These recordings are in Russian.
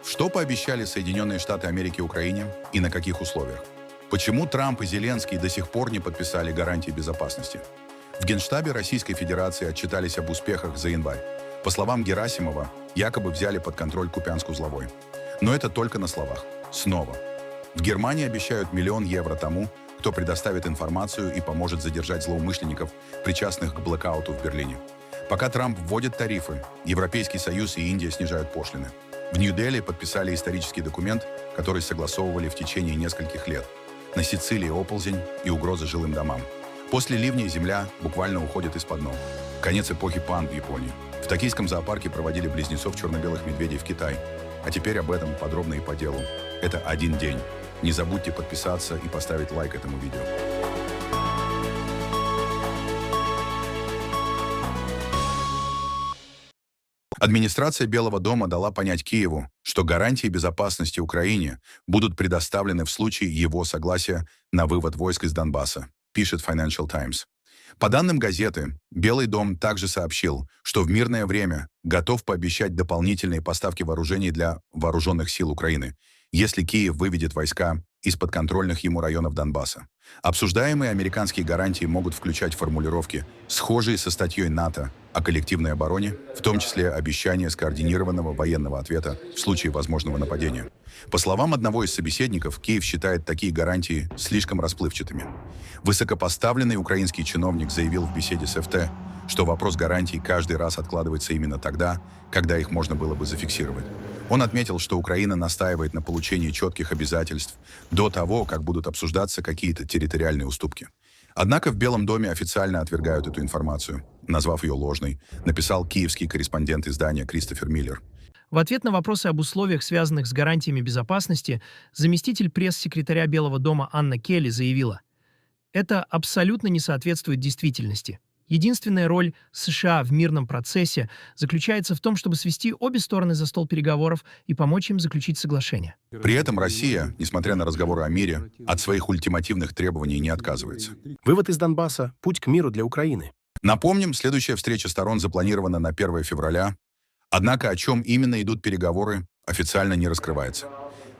Что пообещали Соединенные Штаты Америки Украине и на каких условиях? Почему Трамп и Зеленский до сих пор не подписали гарантии безопасности? В Генштабе Российской Федерации отчитались об успехах за январь. По словам Герасимова, якобы взяли под контроль Купянск-Узловой. Но это только на словах. Снова. В Германии обещают 1 000 000 евро тому, кто предоставит информацию и поможет задержать злоумышленников, причастных к блэкауту в Берлине. Пока Трамп вводит тарифы, Европейский Союз и Индия снижают пошлины. В Нью-Дели подписали исторический документ, который согласовывали в течение нескольких лет. На Сицилии оползень и угроза жилым домам. После ливней земля буквально уходит из-под ног. Конец эпохи Пан в Японии. В токийском зоопарке проводили близнецов черно-белых медведей в Китай. А теперь об этом подробно и по делу. Это один день. Не забудьте подписаться и поставить лайк этому видео. Администрация Белого дома дала понять Киеву, что гарантии безопасности Украине будут предоставлены в случае его согласия на вывод войск из Донбасса, пишет Financial Times. По данным газеты, Белый дом также сообщил, что в мирное время готов пообещать дополнительные поставки вооружений для вооруженных сил Украины, если Киев выведет войска из подконтрольных ему районов Донбасса. Обсуждаемые американские гарантии могут включать формулировки, схожие со статьей НАТО о коллективной обороне, в том числе обещание скоординированного военного ответа в случае возможного нападения. По словам одного из собеседников, Киев считает такие гарантии слишком расплывчатыми. Высокопоставленный украинский чиновник заявил в беседе с ФТ, что вопрос гарантий каждый раз откладывается именно тогда, когда их можно было бы зафиксировать. Он отметил, что Украина настаивает на получении четких обязательств до того, как будут обсуждаться какие-то территориальные уступки. Однако в Белом доме официально отвергают эту информацию, назвав ее ложной, написал киевский корреспондент издания Кристофер Миллер. В ответ на вопросы об условиях, связанных с гарантиями безопасности, заместитель пресс-секретаря Белого дома Анна Келли заявила: «Это абсолютно не соответствует действительности. Единственная роль США в мирном процессе заключается в том, чтобы свести обе стороны за стол переговоров и помочь им заключить соглашение». При этом Россия, несмотря на разговоры о мире, от своих ультимативных требований не отказывается. Вывод из Донбасса – путь к миру для Украины. Напомним, следующая встреча сторон запланирована на 1 февраля. Однако о чем именно идут переговоры, официально не раскрывается.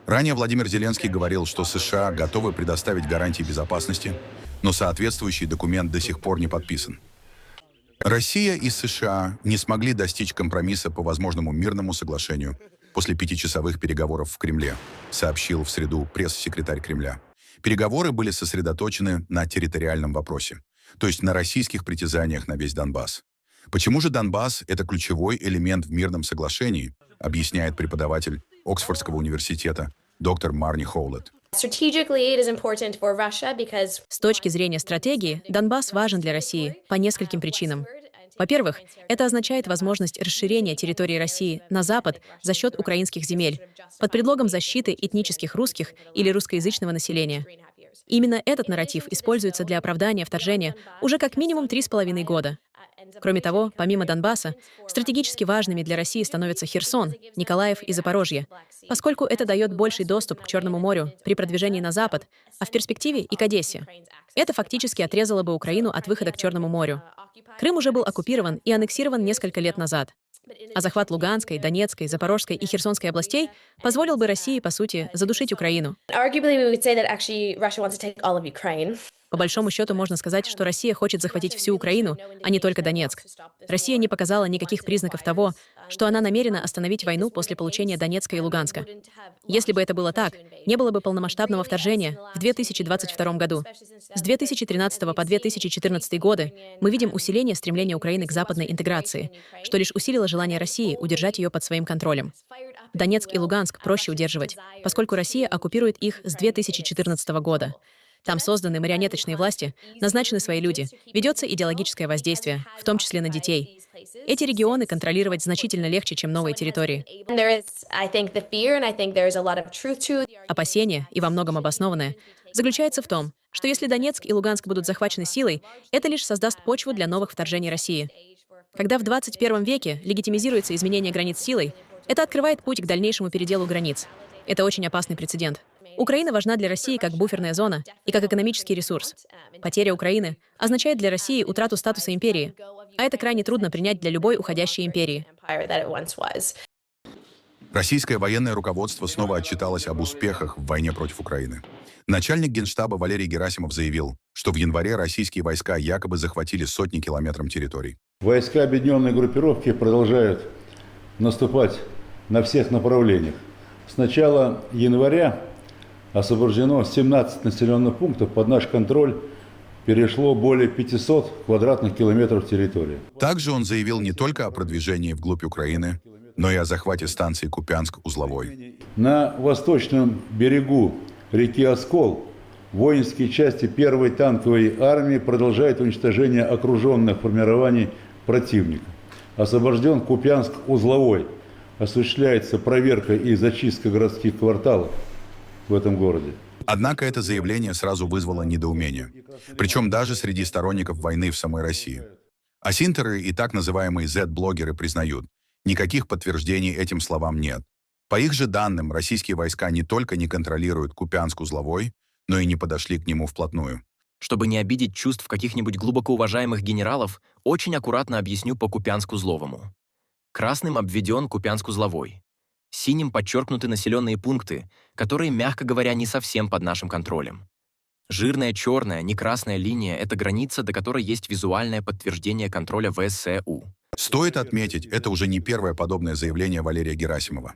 Ранее Владимир Зеленский говорил, что США готовы предоставить гарантии безопасности, но соответствующий документ до сих пор не подписан. Россия и США не смогли достичь компромисса по возможному мирному соглашению после 5-часовых переговоров в Кремле, сообщил в среду пресс-секретарь Кремля. Переговоры были сосредоточены на территориальном вопросе, то есть на российских притязаниях на весь Донбасс. Почему же Донбасс – это ключевой элемент в мирном соглашении, объясняет преподаватель Оксфордского университета доктор Марни Хоулет. С точки зрения стратегии, Донбасс важен для России по нескольким причинам. Во-первых, это означает возможность расширения территории России на запад за счет украинских земель под предлогом защиты этнических русских или русскоязычного населения. Именно этот нарратив используется для оправдания вторжения уже как минимум 3,5 года. Кроме того, помимо Донбасса, стратегически важными для России становятся Херсон, Николаев и Запорожье, поскольку это дает больший доступ к Черному морю при продвижении на запад, а в перспективе и к Одессе. Это фактически отрезало бы Украину от выхода к Черному морю. Крым уже был оккупирован и аннексирован несколько лет назад. А захват Луганской, Донецкой, Запорожской и Херсонской областей позволил бы России, по сути, задушить Украину. По большому счету можно сказать, что Россия хочет захватить всю Украину, а не только Донецк. Россия не показала никаких признаков того, что она намерена остановить войну после получения Донецка и Луганска. Если бы это было так, не было бы полномасштабного вторжения в 2022 году. С 2013 по 2014 годы мы видим усиление стремления Украины к западной интеграции, что лишь усилило желание России удержать ее под своим контролем. Донецк и Луганск проще удерживать, поскольку Россия оккупирует их с 2014 года. Там созданы марионеточные власти, назначены свои люди, ведется идеологическое воздействие, в том числе на детей. Эти регионы контролировать значительно легче, чем новые территории. Опасение, и во многом обоснованное, заключается в том, что если Донецк и Луганск будут захвачены силой, это лишь создаст почву для новых вторжений России. Когда в 21 веке легитимизируется изменение границ силой, это открывает путь к дальнейшему переделу границ. Это очень опасный прецедент. Украина важна для России как буферная зона и как экономический ресурс. Потеря Украины означает для России утрату статуса империи, а это крайне трудно принять для любой уходящей империи. Российское военное руководство снова отчиталось об успехах в войне против Украины. Начальник Генштаба Валерий Герасимов заявил, что в январе российские войска якобы захватили сотни километров территорий. Войска объединенной группировки продолжают наступать на всех направлениях. С начала января освобождено 17 населенных пунктов, под наш контроль перешло более 500 квадратных километров территории. Также он заявил не только о продвижении вглубь Украины, но и о захвате станции Купянск-Узловой. На восточном берегу реки Оскол воинские части 1-й танковой армии продолжают уничтожение окруженных формирований противника. Освобожден Купянск-Узловой. Осуществляется проверка и зачистка городских кварталов в этом городе. Однако это заявление сразу вызвало недоумение. Причем даже среди сторонников войны в самой России. Асинтеры и так называемые Z-блогеры признают, никаких подтверждений этим словам нет. По их же данным, российские войска не только не контролируют Купянск-Узловой, но и не подошли к нему вплотную. Чтобы не обидеть чувств каких-нибудь глубоко уважаемых генералов, очень аккуратно объясню по Купянск-Узловому. Красным обведен Купянск-Узловой. Синим подчеркнуты населенные пункты, которые, мягко говоря, не совсем под нашим контролем. Жирная черная, не красная линия — это граница, до которой есть визуальное подтверждение контроля ВСУ. Стоит отметить, это уже не первое подобное заявление Валерия Герасимова.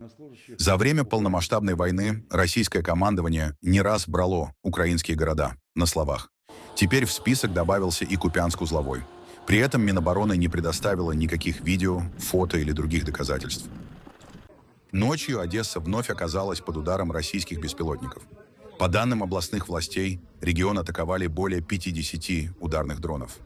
За время полномасштабной войны российское командование не раз брало украинские города на словах. Теперь в список добавился и Купянск-Узловой. При этом Минобороны не предоставила никаких видео, фото или других доказательств. Ночью Одесса вновь оказалась под ударом российских беспилотников. По данным областных властей, регион атаковали более 50 ударных дронов.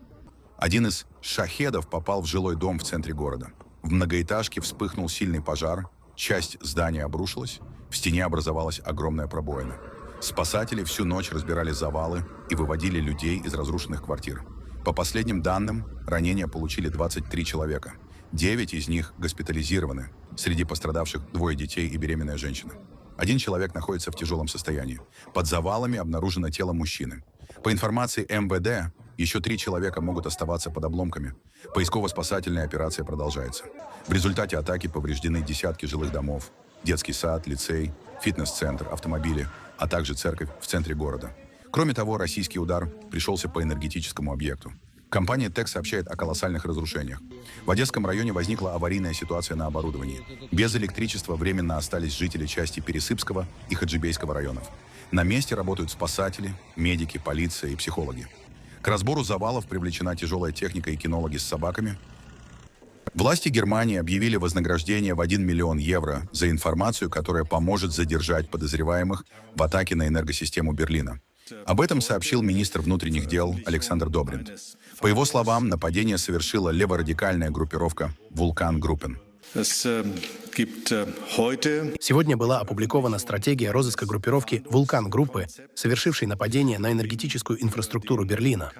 Один из шахедов попал в жилой дом в центре города. В многоэтажке вспыхнул сильный пожар, часть здания обрушилась, в стене образовалась огромная пробоина. Спасатели всю ночь разбирали завалы и выводили людей из разрушенных квартир. По последним данным, ранения получили 23 человека. 9 из них госпитализированы. Среди пострадавших 2 детей и беременная женщина. 1 человек находится в тяжелом состоянии. Под завалами обнаружено тело мужчины. По информации МВД, еще 3 человека могут оставаться под обломками. Поисково-спасательная операция продолжается. В результате атаки повреждены десятки жилых домов, детский сад, лицей, фитнес-центр, автомобили, а также церковь в центре города. Кроме того, российский удар пришелся по энергетическому объекту. Компания ТЭК сообщает о колоссальных разрушениях. В Одесском районе возникла аварийная ситуация на оборудовании. Без электричества временно остались жители части Пересыпского и Хаджибейского районов. На месте работают спасатели, медики, полиция и психологи. К разбору завалов привлечена тяжелая техника и кинологи с собаками. Власти Германии объявили вознаграждение в 1 миллион евро за информацию, которая поможет задержать подозреваемых в атаке на энергосистему Берлина. Об этом сообщил министр внутренних дел Александр Добринт. По его словам, нападение совершила леворадикальная группировка «Вулкан-Группен». Сегодня была опубликована стратегия розыска группировки «Вулкан-группы», совершившей нападение на энергетическую инфраструктуру Берлина.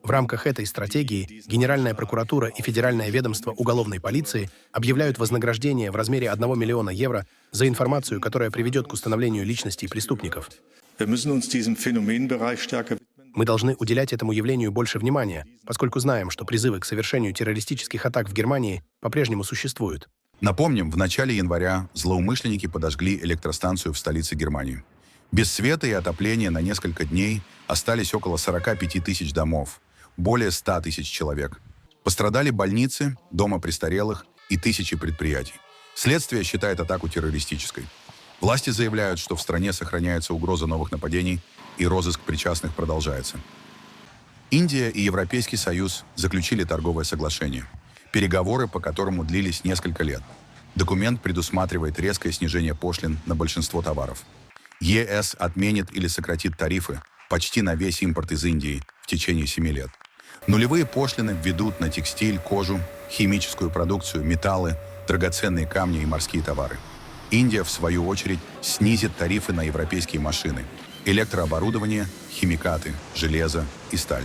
В рамках этой стратегии Генеральная прокуратура и Федеральное ведомство уголовной полиции объявляют вознаграждение в размере 1 миллиона евро за информацию, которая приведет к установлению личностей преступников. Мы должны уделять этому явлению больше внимания, поскольку знаем, что призывы к совершению террористических атак в Германии по-прежнему существуют. Напомним, в начале января злоумышленники подожгли электростанцию в столице Германии. Без света и отопления на несколько дней остались около 45 тысяч домов, более 100 тысяч человек. Пострадали больницы, дома престарелых и тысячи предприятий. Следствие считает атаку террористической. Власти заявляют, что в стране сохраняется угроза новых нападений и розыск причастных продолжается. Индия и Европейский Союз заключили торговое соглашение, переговоры по которому длились несколько лет. Документ предусматривает резкое снижение пошлин на большинство товаров. ЕС отменит или сократит тарифы почти на весь импорт из Индии в течение 7 лет. Нулевые пошлины введут на текстиль, кожу, химическую продукцию, металлы, драгоценные камни и морские товары. Индия, в свою очередь, снизит тарифы на европейские машины, электрооборудование, химикаты, железо и сталь.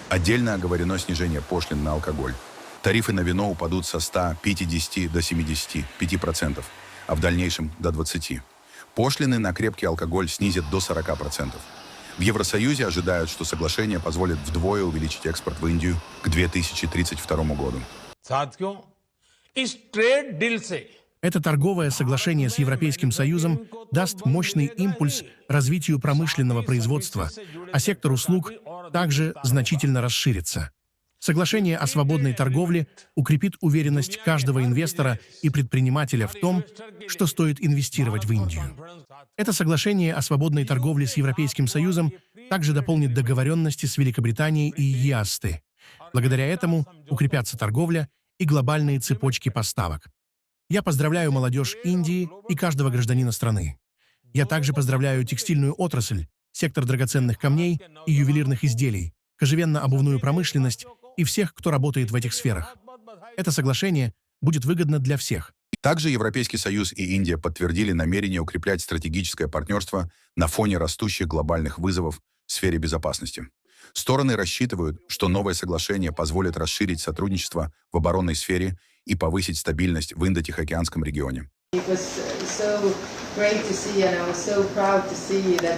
Отдельно оговорено снижение пошлин на алкоголь. Тарифы на вино упадут со 150 до 75%, а в дальнейшем до 20%. Пошлины на крепкий алкоголь снизят до 40%. В Евросоюзе ожидают, что соглашение позволит вдвое увеличить экспорт в Индию к 2032 году. साथियों, इस trade deal से Это торговое соглашение с Европейским Союзом даст мощный импульс развитию промышленного производства, а сектор услуг также значительно расширится. Соглашение о свободной торговле укрепит уверенность каждого инвестора и предпринимателя в том, что стоит инвестировать в Индию. Это соглашение о свободной торговле с Европейским Союзом также дополнит договоренности с Великобританией и ЕАСТы. Благодаря этому укрепятся торговля и глобальные цепочки поставок. Я поздравляю молодежь Индии и каждого гражданина страны. Я также поздравляю текстильную отрасль, сектор драгоценных камней и ювелирных изделий, кожевенно-обувную промышленность и всех, кто работает в этих сферах. Это соглашение будет выгодно для всех. Также Европейский Союз и Индия подтвердили намерение укреплять стратегическое партнерство на фоне растущих глобальных вызовов в сфере безопасности. Стороны рассчитывают, что новое соглашение позволит расширить сотрудничество в оборонной сфере и повысить стабильность в Индо-Тихоокеанском регионе.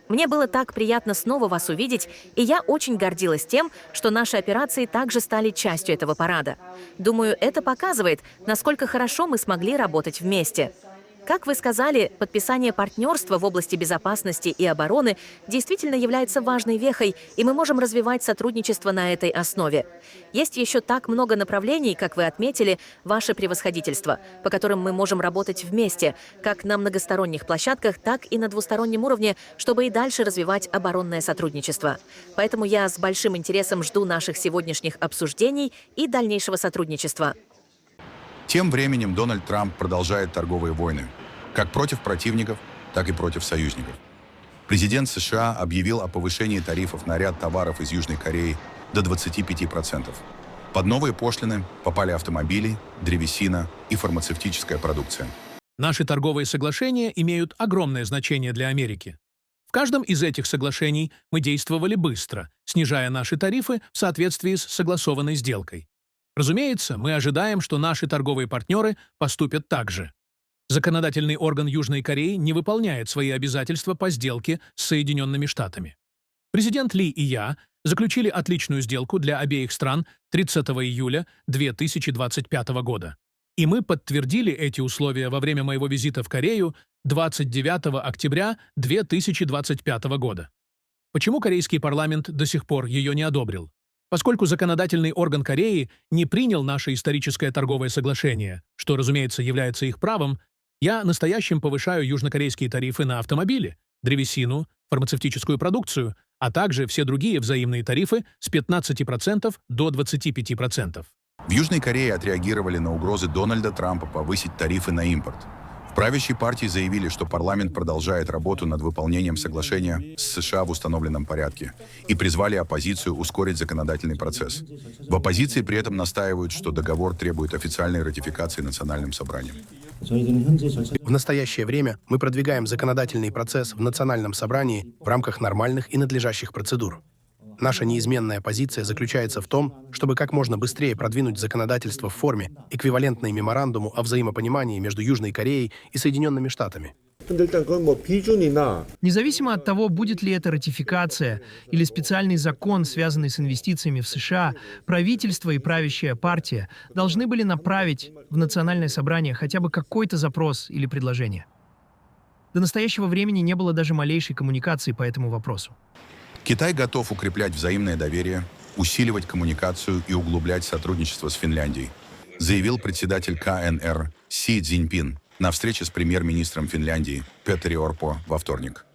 Мне было так приятно снова вас увидеть, и я очень гордилась тем, что наши операции также стали частью этого парада. Думаю, это показывает, насколько хорошо мы смогли работать вместе. Как вы сказали, подписание партнерства в области безопасности и обороны действительно является важной вехой, и мы можем развивать сотрудничество на этой основе. Есть еще так много направлений, как вы отметили, ваше превосходительство, по которым мы можем работать вместе, как на многосторонних площадках, так и на двустороннем уровне, чтобы и дальше развивать оборонное сотрудничество. Поэтому я с большим интересом жду наших сегодняшних обсуждений и дальнейшего сотрудничества. Тем временем Дональд Трамп продолжает торговые войны, как против противников, так и против союзников. Президент США объявил о повышении тарифов на ряд товаров из Южной Кореи до 25%. Под новые пошлины попали автомобили, древесина и фармацевтическая продукция. Наши торговые соглашения имеют огромное значение для Америки. В каждом из этих соглашений мы действовали быстро, снижая наши тарифы в соответствии с согласованной сделкой. Разумеется, мы ожидаем, что наши торговые партнеры поступят так же. Законодательный орган Южной Кореи не выполняет свои обязательства по сделке с Соединенными Штатами. Президент Ли и я заключили отличную сделку для обеих стран 30 июля 2025 года. И мы подтвердили эти условия во время моего визита в Корею 29 октября 2025 года. Почему корейский парламент до сих пор ее не одобрил? Поскольку законодательный орган Кореи не принял наше историческое торговое соглашение, что, разумеется, является их правом, я настоящим повышаю южнокорейские тарифы на автомобили, древесину, фармацевтическую продукцию, а также все другие взаимные тарифы с 15% до 25%. В Южной Корее отреагировали на угрозы Дональда Трампа повысить тарифы на импорт. В правящей партии заявили, что парламент продолжает работу над выполнением соглашения с США в установленном порядке и призвали оппозицию ускорить законодательный процесс. В оппозиции при этом настаивают, что договор требует официальной ратификации Национальным собранием. В настоящее время мы продвигаем законодательный процесс в Национальном собрании в рамках нормальных и надлежащих процедур. Наша неизменная позиция заключается в том, чтобы как можно быстрее продвинуть законодательство в форме, эквивалентной меморандуму о взаимопонимании между Южной Кореей и Соединенными Штатами. Независимо от того, будет ли это ратификация или специальный закон, связанный с инвестициями в США, правительство и правящая партия должны были направить в Национальное собрание хотя бы какой-то запрос или предложение. До настоящего времени не было даже малейшей коммуникации по этому вопросу. Китай готов укреплять взаимное доверие, усиливать коммуникацию и углублять сотрудничество с Финляндией, заявил председатель КНР Си Цзиньпин на встрече с премьер-министром Финляндии Петери Орпо во вторник.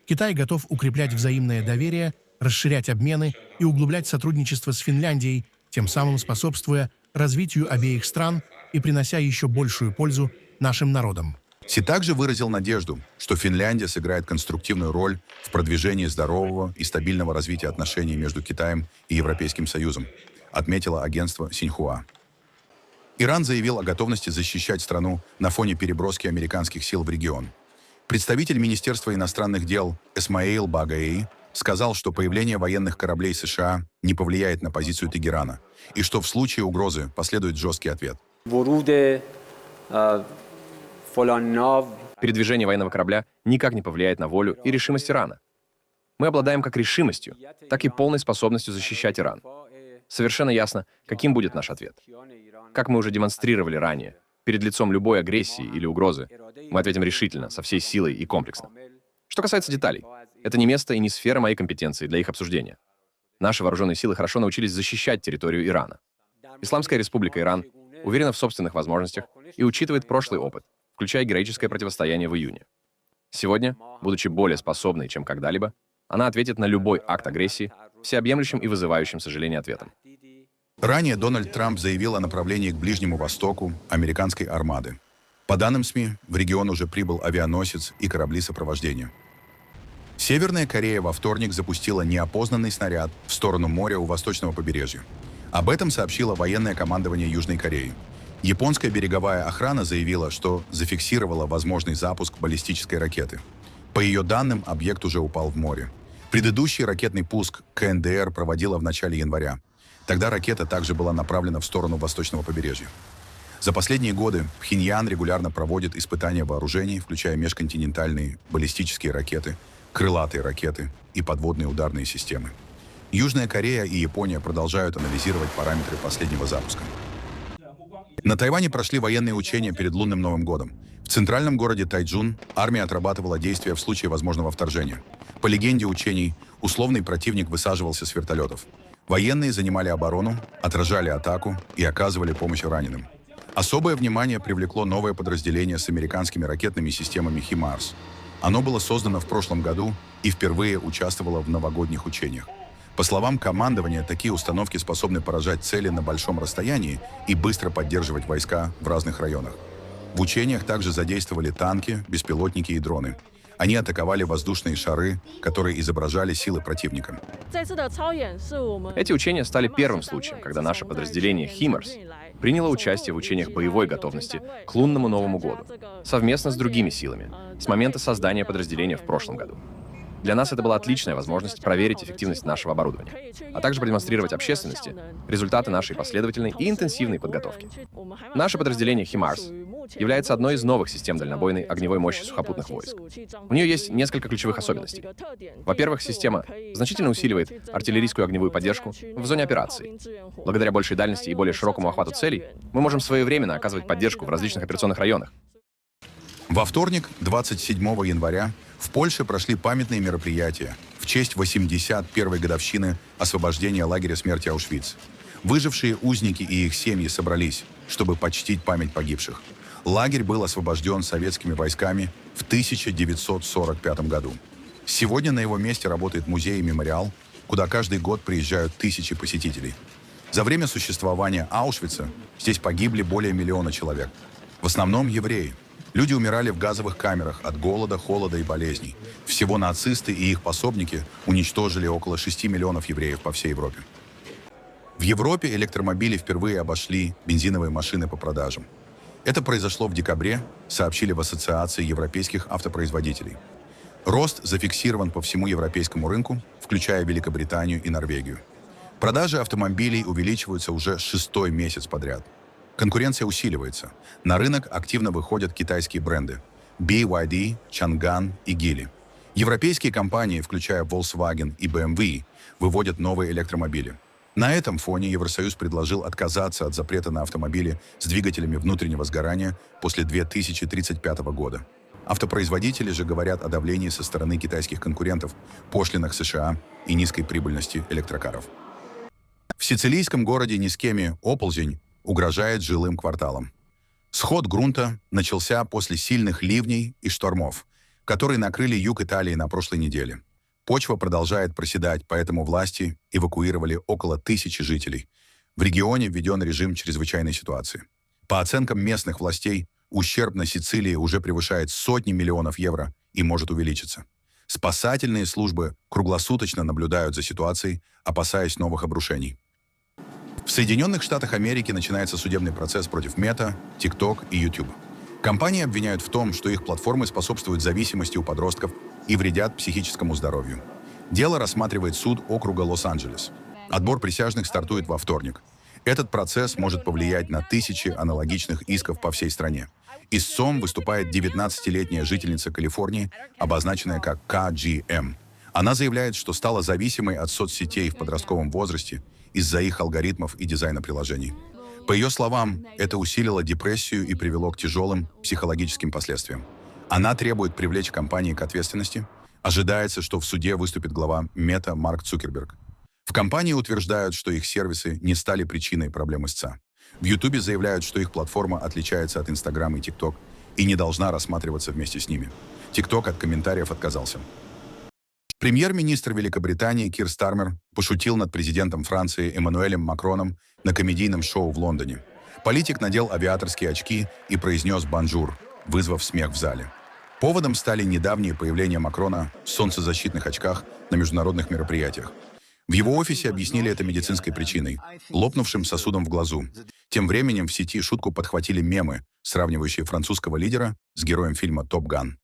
Китай готов укреплять взаимное доверие, расширять обмены и углублять сотрудничество с Финляндией, тем самым способствуя развитию обеих стран и принося еще большую пользу нашим народам. Си также выразил надежду, что Финляндия сыграет конструктивную роль в продвижении здорового и стабильного развития отношений между Китаем и Европейским Союзом, отметило агентство Синьхуа. Иран заявил о готовности защищать страну на фоне переброски американских сил в регион. Представитель Министерства иностранных дел Эсмаил Багаи сказал, что появление военных кораблей США не повлияет на позицию Тегерана и что в случае угрозы последует жесткий ответ. Передвижение военного корабля никак не повлияет на волю и решимость Ирана. Мы обладаем как решимостью, так и полной способностью защищать Иран. Совершенно ясно, каким будет наш ответ. Как мы уже демонстрировали ранее, перед лицом любой агрессии или угрозы, мы ответим решительно, со всей силой и комплексно. Что касается деталей, это не место и не сфера моей компетенции для их обсуждения. Наши вооруженные силы хорошо научились защищать территорию Ирана. Исламская республика Иран уверена в собственных возможностях и учитывает прошлый опыт, включая героическое противостояние в июне. Сегодня, будучи более способной, чем когда-либо, она ответит на любой акт агрессии всеобъемлющим и вызывающим сожаление ответом. Ранее Дональд Трамп заявил о направлении к Ближнему Востоку американской армады. По данным СМИ, в регион уже прибыл авианосец и корабли сопровождения. Северная Корея во вторник запустила неопознанный снаряд в сторону моря у восточного побережья. Об этом сообщило военное командование Южной Кореи. Японская береговая охрана заявила, что зафиксировала возможный запуск баллистической ракеты. По ее данным, объект уже упал в море. Предыдущий ракетный пуск КНДР проводила в начале января. Тогда ракета также была направлена в сторону восточного побережья. За последние годы Пхеньян регулярно проводит испытания вооружений, включая межконтинентальные баллистические ракеты, крылатые ракеты и подводные ударные системы. Южная Корея и Япония продолжают анализировать параметры последнего запуска. На Тайване прошли военные учения перед лунным Новым годом. В центральном городе Тайчжун армия отрабатывала действия в случае возможного вторжения. По легенде учений, условный противник высаживался с вертолетов. Военные занимали оборону, отражали атаку и оказывали помощь раненым. Особое внимание привлекло новое подразделение с американскими ракетными системами HIMARS. Оно было создано в прошлом году и впервые участвовало в новогодних учениях. По словам командования, такие установки способны поражать цели на большом расстоянии и быстро поддерживать войска в разных районах. В учениях также задействовали танки, беспилотники и дроны. Они атаковали воздушные шары, которые изображали силы противника. Эти учения стали первым случаем, когда наше подразделение HIMARS приняло участие в учениях боевой готовности к лунному Новому году, совместно с другими силами, с момента создания подразделения в прошлом году. Для нас это была отличная возможность проверить эффективность нашего оборудования, а также продемонстрировать общественности результаты нашей последовательной и интенсивной подготовки. Наше подразделение HIMARS является одной из новых систем дальнобойной огневой мощи сухопутных войск. У нее есть несколько ключевых особенностей. Во-первых, система значительно усиливает артиллерийскую огневую поддержку в зоне операции. Благодаря большей дальности и более широкому охвату целей, мы можем своевременно оказывать поддержку в различных операционных районах. Во вторник, 27 января, в Польше прошли памятные мероприятия в честь 81-й годовщины освобождения лагеря смерти Аушвиц. Выжившие узники и их семьи собрались, чтобы почтить память погибших. Лагерь был освобожден советскими войсками в 1945 году. Сегодня на его месте работает музей и мемориал, куда каждый год приезжают тысячи посетителей. За время существования Аушвица здесь погибли более 1 миллиона человек. В основном евреи. Люди умирали в газовых камерах от голода, холода и болезней. Всего нацисты и их пособники уничтожили около 6 миллионов евреев по всей Европе. В Европе электромобили впервые обошли бензиновые машины по продажам. Это произошло в декабре, сообщили в Ассоциации европейских автопроизводителей. Рост зафиксирован по всему европейскому рынку, включая Великобританию и Норвегию. Продажи автомобилей увеличиваются уже 6-й месяц подряд. Конкуренция усиливается. На рынок активно выходят китайские бренды BYD, Changan и Geely. Европейские компании, включая Volkswagen и BMW, выводят новые электромобили. На этом фоне Евросоюз предложил отказаться от запрета на автомобили с двигателями внутреннего сгорания после 2035 года. Автопроизводители же говорят о давлении со стороны китайских конкурентов, пошлинах США и низкой прибыльности электрокаров. В сицилийском городе Нискеми оползень угрожает жилым кварталам. Сход грунта начался после сильных ливней и штормов, которые накрыли юг Италии на прошлой неделе. Почва продолжает проседать, поэтому власти эвакуировали около 1000 жителей. В регионе введен режим чрезвычайной ситуации. По оценкам местных властей, ущерб на Сицилии уже превышает сотни миллионов евро и может увеличиться. Спасательные службы круглосуточно наблюдают за ситуацией, опасаясь новых обрушений. В Соединенных Штатах Америки начинается судебный процесс против Meta, TikTok и YouTube. Компании обвиняют в том, что их платформы способствуют зависимости у подростков и вредят психическому здоровью. Дело рассматривает суд округа Лос-Анджелес. Отбор присяжных стартует во вторник. Этот процесс может повлиять на тысячи аналогичных исков по всей стране. Истцом выступает 19-летняя жительница Калифорнии, обозначенная как KGM. Она заявляет, что стала зависимой от соцсетей в подростковом возрасте из-за их алгоритмов и дизайна приложений. По ее словам, это усилило депрессию и привело к тяжелым психологическим последствиям. Она требует привлечь компании к ответственности. Ожидается, что в суде выступит глава Мета Марк Цукерберг. В компании утверждают, что их сервисы не стали причиной проблем истца. В Ютубе заявляют, что их платформа отличается от Инстаграма и ТикТок и не должна рассматриваться вместе с ними. ТикТок от комментариев отказался. Премьер-министр Великобритании Кир Стармер пошутил над президентом Франции Эммануэлем Макроном на комедийном шоу в Лондоне. Политик надел авиаторские очки и произнес «бонжур», вызвав смех в зале. Поводом стали недавние появления Макрона в солнцезащитных очках на международных мероприятиях. В его офисе объяснили это медицинской причиной – лопнувшим сосудом в глазу. Тем временем в сети шутку подхватили мемы, сравнивающие французского лидера с героем фильма «Топ Ган».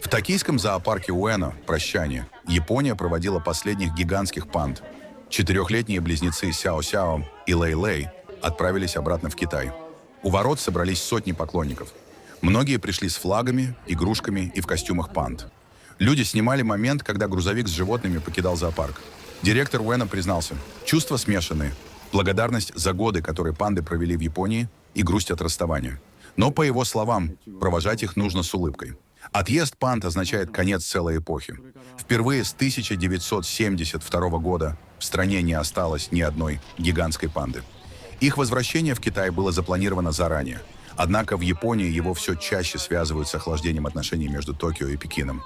В токийском зоопарке Уэно «Прощание» Япония проводила последних гигантских панд. 4-летние близнецы Сяо-Сяо и Лэй-Лэй отправились обратно в Китай. У ворот собрались сотни поклонников. Многие пришли с флагами, игрушками и в костюмах панд. Люди снимали момент, когда грузовик с животными покидал зоопарк. Директор Уэно признался, чувства смешанные. Благодарность за годы, которые панды провели в Японии, и грусть от расставания. Но, по его словам, провожать их нужно с улыбкой. Отъезд панд означает конец целой эпохи. Впервые с 1972 года в стране не осталось ни одной гигантской панды. Их возвращение в Китай было запланировано заранее. Однако в Японии его все чаще связывают с охлаждением отношений между Токио и Пекином.